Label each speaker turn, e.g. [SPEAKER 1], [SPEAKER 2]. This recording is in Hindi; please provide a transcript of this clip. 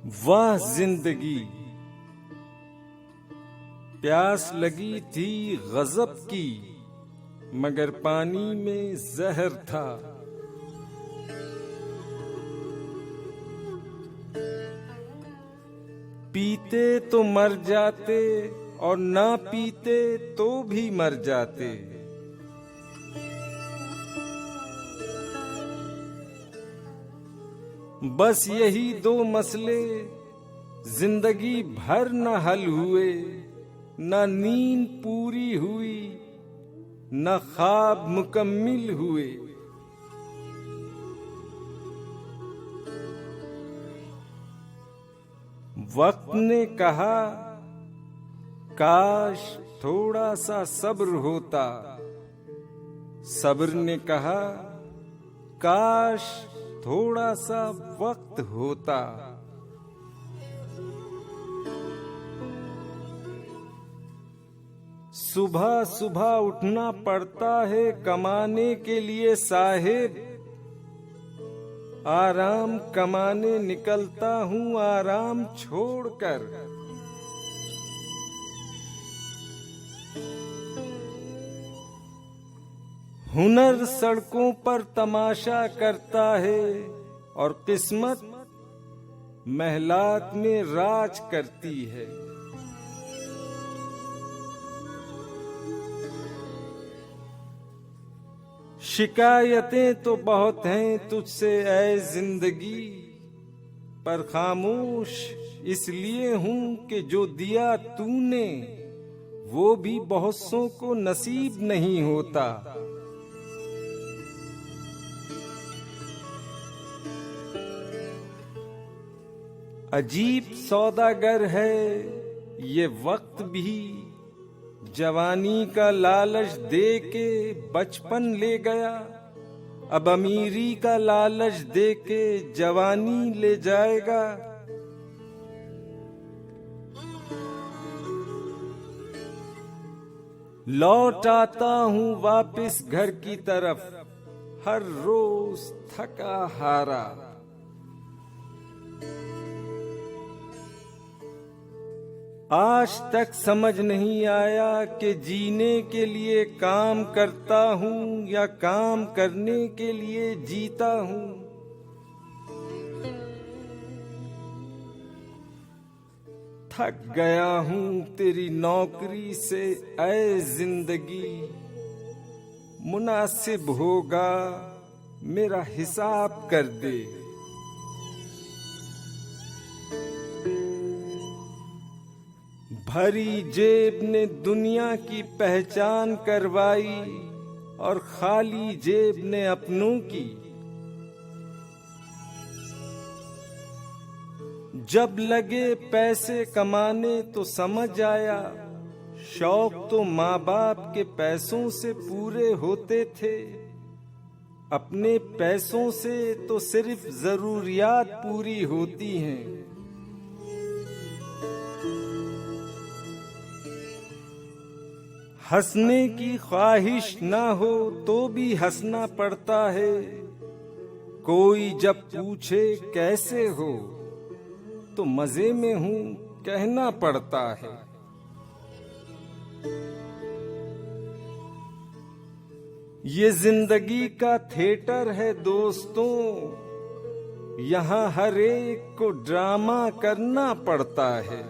[SPEAKER 1] वाह जिंदगी, प्यास लगी थी गजब की, मगर पानी में जहर था। पीते तो मर जाते और ना पीते तो भी मर जाते। बस यही दो मसले जिंदगी भर न हल हुए, न नींद पूरी हुई, न ख्वाब मुकम्मिल हुए। वक्त ने कहा काश थोड़ा सा सब्र होता, सब्र ने कहा काश थोड़ा सा वक्त होता। सुबह सुबह उठना पड़ता है कमाने के लिए साहिब, आराम कमाने निकलता हूँ आराम छोड़कर। हुनर सड़कों पर तमाशा करता है और किस्मत महलात में राज करती है। शिकायतें तो बहुत हैं तुझसे ऐ जिंदगी, पर खामोश इसलिए हूं कि जो दिया तूने वो भी बहुत सौ को नसीब नहीं होता। अजीब सौदागर है ये वक्त भी, जवानी का लालच दे के बचपन ले गया, अब अमीरी का लालच दे के जवानी ले जाएगा। लौट आता हूँ वापस घर की तरफ, हर रोज थका हारा। आज तक समझ नहीं आया कि जीने के लिए काम करता हूँ या काम करने के लिए जीता हूँ। थक गया हूँ तेरी नौकरी से ऐ जिंदगी, मुनासिब होगा मेरा हिसाब कर दे। भरी जेब ने दुनिया की पहचान करवाई और खाली जेब ने अपनों की। जब लगे पैसे कमाने तो समझ आया, शौक तो माँ बाप के पैसों से पूरे होते थे, अपने पैसों से तो सिर्फ जरूरियात पूरी होती हैं। हंसने की ख्वाहिश ना हो तो भी हंसना पड़ता है, कोई जब पूछे कैसे हो तो मजे में हूँ कहना पड़ता है। ये जिंदगी का थिएटर है दोस्तों, यहाँ हर एक को ड्रामा करना पड़ता है।